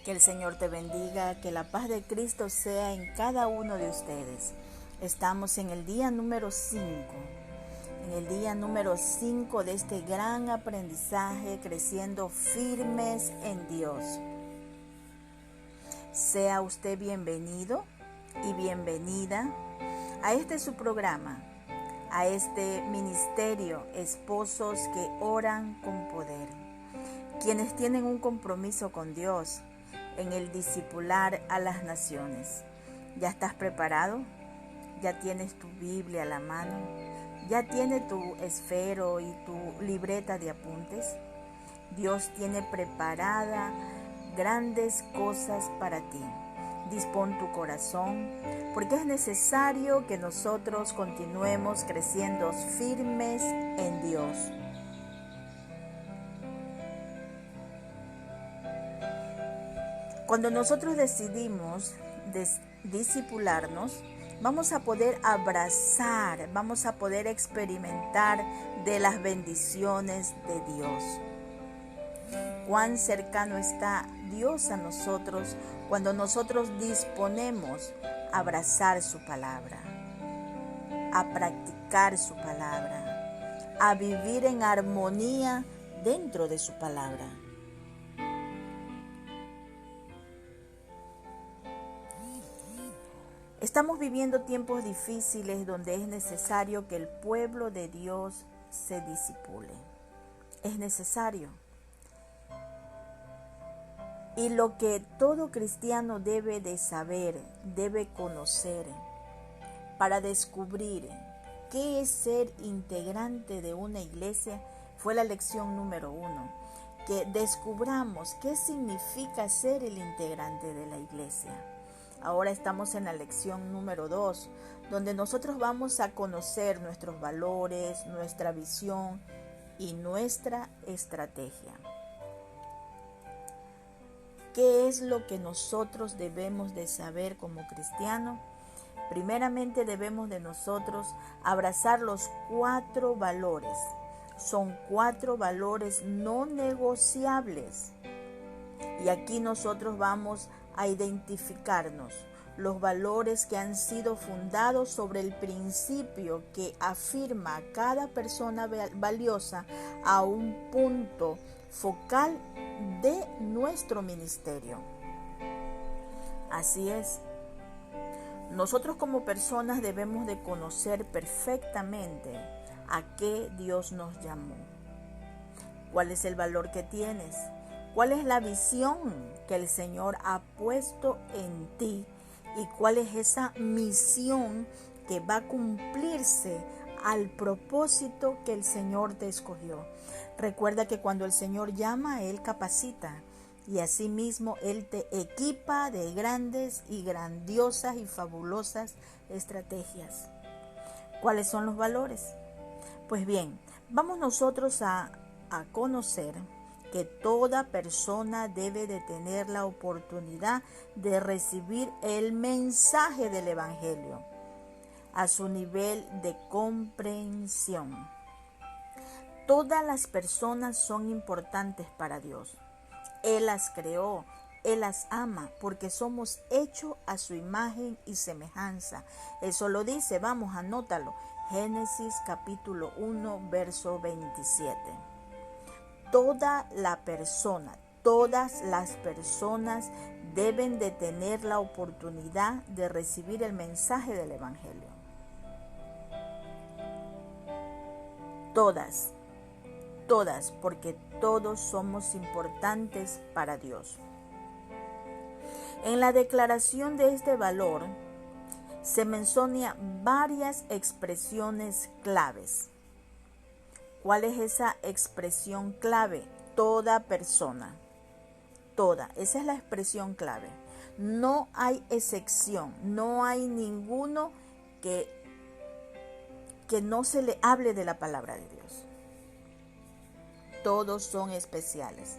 Que el Señor te bendiga, que la paz de Cristo sea en cada uno de ustedes. Estamos en el día número 5, de este gran aprendizaje, creciendo firmes en Dios. Sea usted bienvenido y bienvenida a este su programa, a este ministerio, esposos que oran con poder, quienes tienen un compromiso con Dios en el discipular a las naciones. ¿Ya estás preparado? ¿Ya tienes tu Biblia a la mano? ¿Ya tienes tu esfero y tu libreta de apuntes? Dios tiene preparada grandes cosas para ti. Dispón tu corazón, porque es necesario que nosotros continuemos creciendo firmes en Dios. Cuando nosotros decidimos discipularnos, vamos a poder abrazar, vamos a poder experimentar de las bendiciones de Dios. Cuán cercano está Dios a nosotros cuando nosotros disponemos a abrazar su palabra, a practicar su palabra, a vivir en armonía dentro de su palabra. Estamos viviendo tiempos difíciles donde es necesario que el pueblo de Dios se discipule. Es necesario. Y lo que todo cristiano debe de saber, debe conocer, para descubrir qué es ser integrante de una iglesia, fue la lección número 1. Que descubramos qué significa ser el integrante de la iglesia. Ahora estamos en la lección número 2, donde nosotros vamos a conocer nuestros valores, nuestra visión y nuestra estrategia. ¿Qué es lo que nosotros debemos de saber como cristianos? Primeramente debemos de nosotros abrazar los 4 valores. Son 4 valores no negociables. Y aquí nosotros vamos a identificarnos los valores que han sido fundados sobre el principio que afirma a cada persona valiosa a un punto focal de nuestro ministerio. Así es. Nosotros como personas debemos de conocer perfectamente a qué Dios nos llamó. ¿Cuál es el valor que tienes? ¿Cuál es la visión que el Señor ha puesto en ti? ¿Y cuál es esa misión que va a cumplirse al propósito que el Señor te escogió? Recuerda que cuando el Señor llama, Él capacita. Y asimismo Él te equipa de grandes y grandiosas y fabulosas estrategias. ¿Cuáles son los valores? Pues bien, vamos nosotros a conocer que toda persona debe de tener la oportunidad de recibir el mensaje del Evangelio a su nivel de comprensión. Todas las personas son importantes para Dios. Él las creó, Él las ama, porque somos hechos a su imagen y semejanza. Eso lo dice, vamos, anótalo. Génesis capítulo 1, verso 27. Todas las personas deben de tener la oportunidad de recibir el mensaje del Evangelio. Todas, porque todos somos importantes para Dios. En la declaración de este valor se mencionan varias expresiones claves. ¿Cuál es esa expresión clave? Toda persona. Toda. Esa es la expresión clave. No hay excepción. No hay ninguno que no se le hable de la palabra de Dios. Todos son especiales.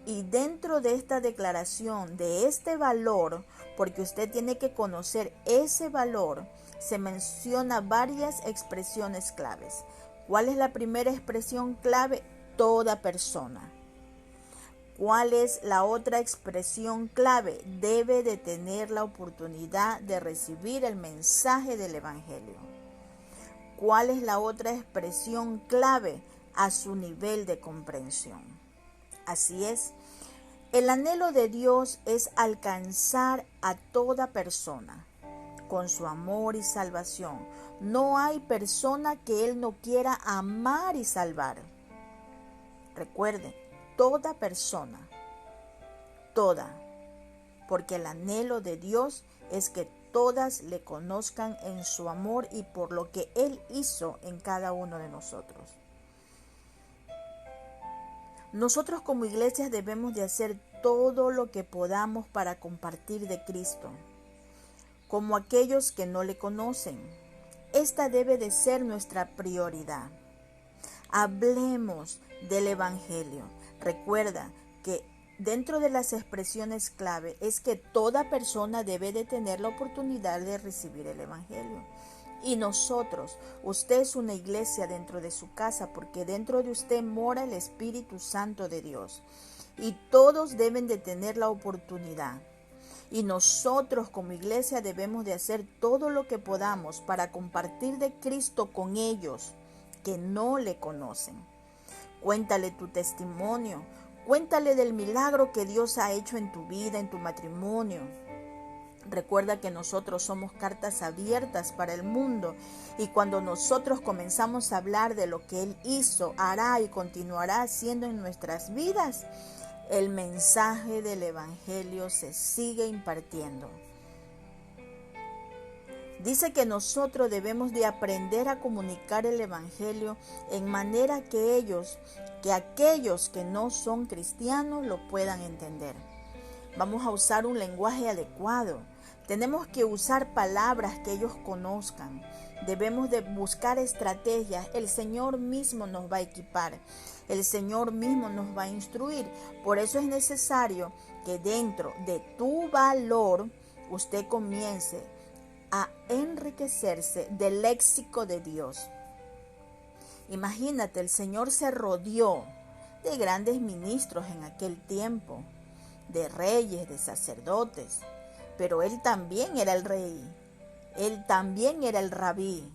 Y dentro de esta declaración, de este valor, porque usted tiene que conocer ese valor, se menciona varias expresiones claves. ¿Cuál es la primera expresión clave? Toda persona. ¿Cuál es la otra expresión clave? Debe de tener la oportunidad de recibir el mensaje del Evangelio. ¿Cuál es la otra expresión clave? A su nivel de comprensión. Así es. El anhelo de Dios es alcanzar a toda persona con su amor y salvación. No hay persona que Él no quiera amar y salvar. Recuerden, toda persona, toda, porque el anhelo de Dios es que todas le conozcan en su amor y por lo que Él hizo en cada uno de nosotros. Nosotros como iglesias debemos de hacer todo lo que podamos para compartir de Cristo, como aquellos que no le conocen. Esta debe de ser nuestra prioridad. Hablemos del Evangelio. Recuerda que dentro de las expresiones clave es que toda persona debe de tener la oportunidad de recibir el Evangelio. Y nosotros, usted es una iglesia dentro de su casa porque dentro de usted mora el Espíritu Santo de Dios. Y todos deben de tener la oportunidad. Y nosotros como iglesia debemos de hacer todo lo que podamos para compartir de Cristo con ellos que no le conocen. Cuéntale tu testimonio, cuéntale del milagro que Dios ha hecho en tu vida, en tu matrimonio. Recuerda que nosotros somos cartas abiertas para el mundo y cuando nosotros comenzamos a hablar de lo que Él hizo, hará y continuará haciendo en nuestras vidas, el mensaje del Evangelio se sigue impartiendo. Dice que nosotros debemos de aprender a comunicar el Evangelio en manera que aquellos que no son cristianos lo puedan entender. Vamos a usar un lenguaje adecuado. Tenemos que usar palabras que ellos conozcan. Debemos de buscar estrategias. El Señor mismo nos va a equipar. El Señor mismo nos va a instruir. Por eso es necesario que dentro de tu valor usted comience a enriquecerse del léxico de Dios. Imagínate, el Señor se rodeó de grandes ministros en aquel tiempo, de reyes, de sacerdotes, pero Él también era el rey, Él también era el rabí.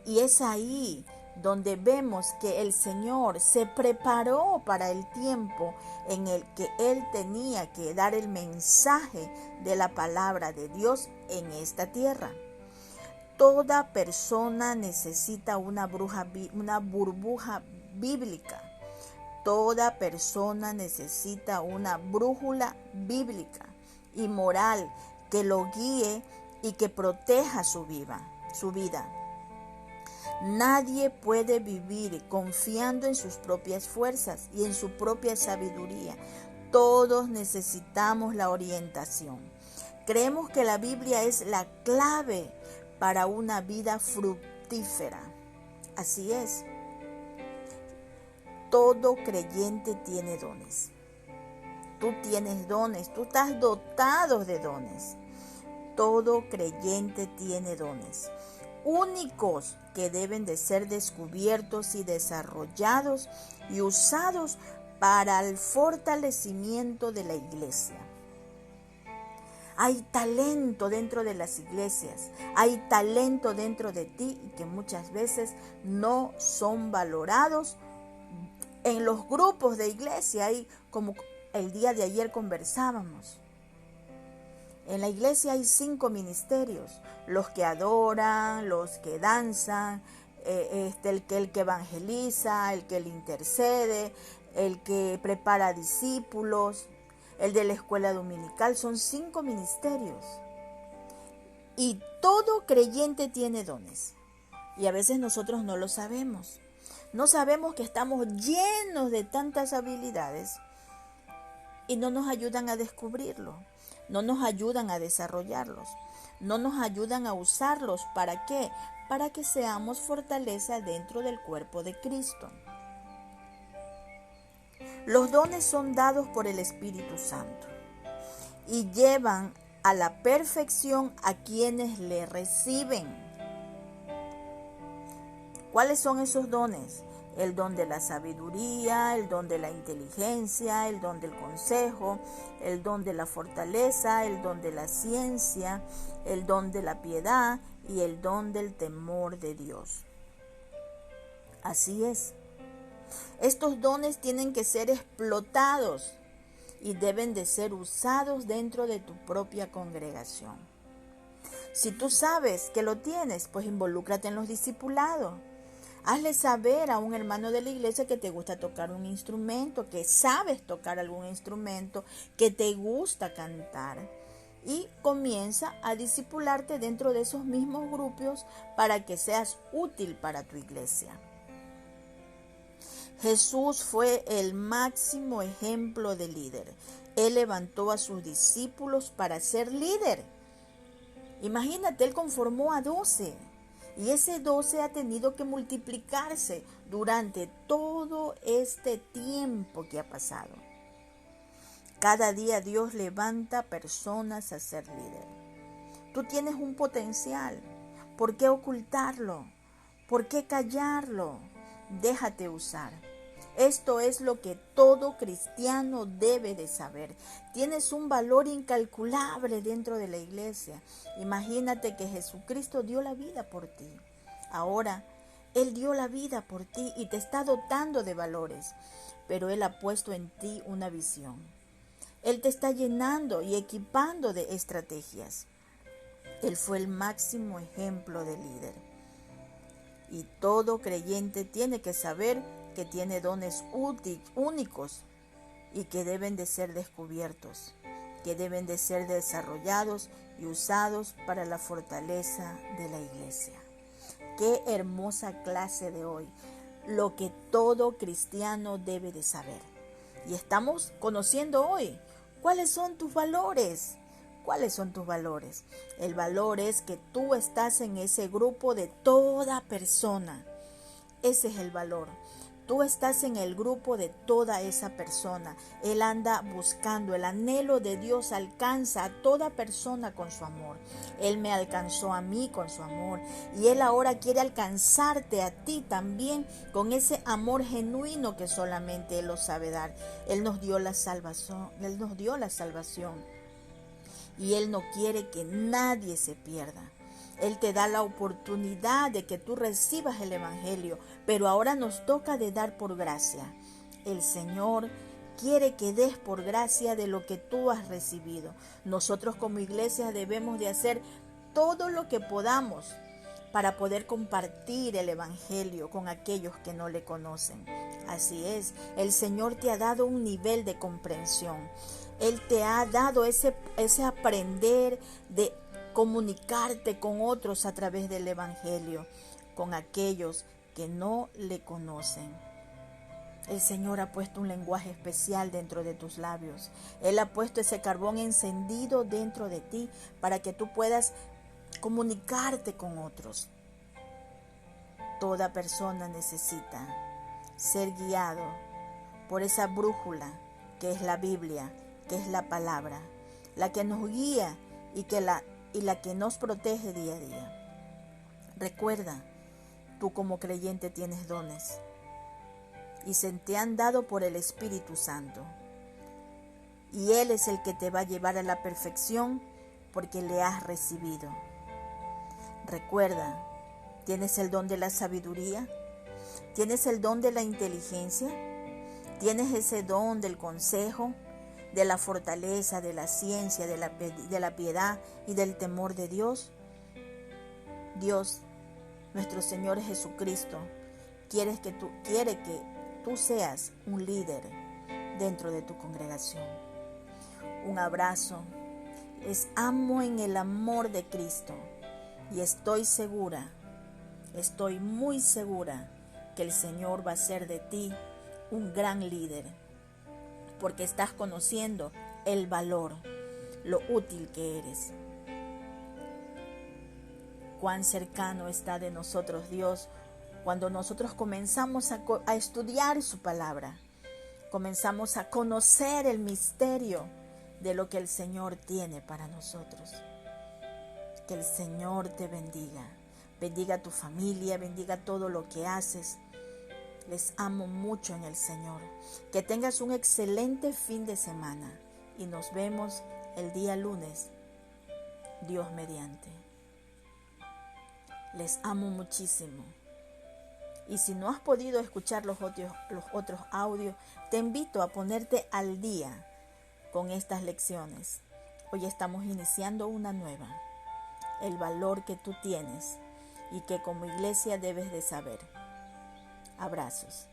Y es ahí donde vemos que el Señor se preparó para el tiempo en el que Él tenía que dar el mensaje de la palabra de Dios en esta tierra. Toda persona necesita una burbuja bíblica. Toda persona necesita una brújula bíblica y moral que lo guíe y que proteja su vida. Nadie puede vivir confiando en sus propias fuerzas y en su propia sabiduría. Todos necesitamos la orientación. Creemos que la Biblia es la clave para una vida fructífera. Así es. Todo creyente tiene dones. Tú tienes dones, tú estás dotado de dones. Todo creyente tiene dones únicos que deben de ser descubiertos y desarrollados y usados para el fortalecimiento de la iglesia. Hay talento dentro de las iglesias, hay talento dentro de ti y que muchas veces no son valorados en los grupos de iglesia. Hay, como el día de ayer conversábamos, en la iglesia hay 5 ministerios: los que adoran, los que danzan, el que evangeliza, el que le intercede, el que prepara discípulos, el de la escuela dominical. Son 5 ministerios. Y todo creyente tiene dones. Y a veces nosotros no lo sabemos. No sabemos que estamos llenos de tantas habilidades y no nos ayudan a descubrirlo. No nos ayudan a desarrollarlos, no nos ayudan a usarlos. ¿Para qué? Para que seamos fortaleza dentro del cuerpo de Cristo. Los dones son dados por el Espíritu Santo y llevan a la perfección a quienes le reciben. ¿Cuáles son esos dones? el don de la sabiduría, el don de la inteligencia, el don del consejo, el don de la fortaleza, el don de la ciencia, el don de la piedad y el don del temor de Dios. Así es. Estos dones tienen que ser explotados y deben de ser usados dentro de tu propia congregación. Si tú sabes que lo tienes, pues involúcrate en los discipulados. Hazle saber a un hermano de la iglesia que te gusta tocar un instrumento, que sabes tocar algún instrumento, que te gusta cantar. Y comienza a discipularte dentro de esos mismos grupos para que seas útil para tu iglesia. Jesús fue el máximo ejemplo de líder. Él levantó a sus discípulos para ser líder. Imagínate, Él conformó a 12 y ese 12 ha tenido que multiplicarse durante todo este tiempo que ha pasado. Cada día Dios levanta personas a ser líder. Tú tienes un potencial. ¿Por qué ocultarlo? ¿Por qué callarlo? Déjate usar. Esto es lo que todo cristiano debe de saber. Tienes un valor incalculable dentro de la iglesia. Imagínate que Jesucristo dio la vida por ti. Ahora, Él dio la vida por ti y te está dotando de valores, pero Él ha puesto en ti una visión. Él te está llenando y equipando de estrategias. Él fue el máximo ejemplo de líder. Y todo creyente tiene que saber que tiene dones únicos y que deben de ser descubiertos, que deben de ser desarrollados y usados para la fortaleza de la iglesia. Qué hermosa clase de hoy, lo que todo cristiano debe de saber. Y estamos conociendo hoy cuáles son tus valores. ¿Cuáles son tus valores? El valor es que tú estás en ese grupo de toda persona. Ese es el valor. Tú estás en el grupo de toda esa persona. Él anda buscando, el anhelo de Dios alcanza a toda persona con su amor. Él me alcanzó a mí con su amor y Él ahora quiere alcanzarte a ti también con ese amor genuino que solamente Él lo sabe dar. Él nos dio la salvación, y Él no quiere que nadie se pierda. Él te da la oportunidad de que tú recibas el Evangelio, pero ahora nos toca de dar por gracia. El Señor quiere que des por gracia de lo que tú has recibido. Nosotros como iglesia debemos de hacer todo lo que podamos para poder compartir el Evangelio con aquellos que no le conocen. Así es, el Señor te ha dado un nivel de comprensión. Él te ha dado ese aprender de comunicarte con otros a través del Evangelio, con aquellos que no le conocen. El Señor ha puesto un lenguaje especial dentro de tus labios. Él ha puesto ese carbón encendido dentro de ti para que tú puedas comunicarte con otros. Toda persona necesita ser guiado por esa brújula que es la Biblia, que es la palabra, la que nos guía y la que nos protege día a día. Recuerda, tú como creyente tienes dones y se te han dado por el Espíritu Santo. Y Él es el que te va a llevar a la perfección porque le has recibido. Recuerda, tienes el don de la sabiduría, tienes el don de la inteligencia, tienes ese don del consejo, de la fortaleza, de la ciencia, de la piedad y del temor de Dios. Dios, nuestro Señor Jesucristo, quiere que tú seas un líder dentro de tu congregación. Un abrazo. Les amo en el amor de Cristo y estoy muy segura que el Señor va a hacer de ti un gran líder, porque estás conociendo el valor, lo útil que eres. Cuán cercano está de nosotros Dios cuando nosotros comenzamos a estudiar su palabra, comenzamos a conocer el misterio de lo que el Señor tiene para nosotros. Que el Señor te bendiga, bendiga a tu familia, bendiga todo lo que haces Les amo mucho en el Señor. Que tengas un excelente fin de semana y nos vemos el día lunes, Dios mediante. Les amo muchísimo. Y si no has podido escuchar los otros audios, te invito a ponerte al día con estas lecciones. Hoy estamos iniciando una nueva. El valor que tú tienes y que como iglesia debes de saber. Abrazos.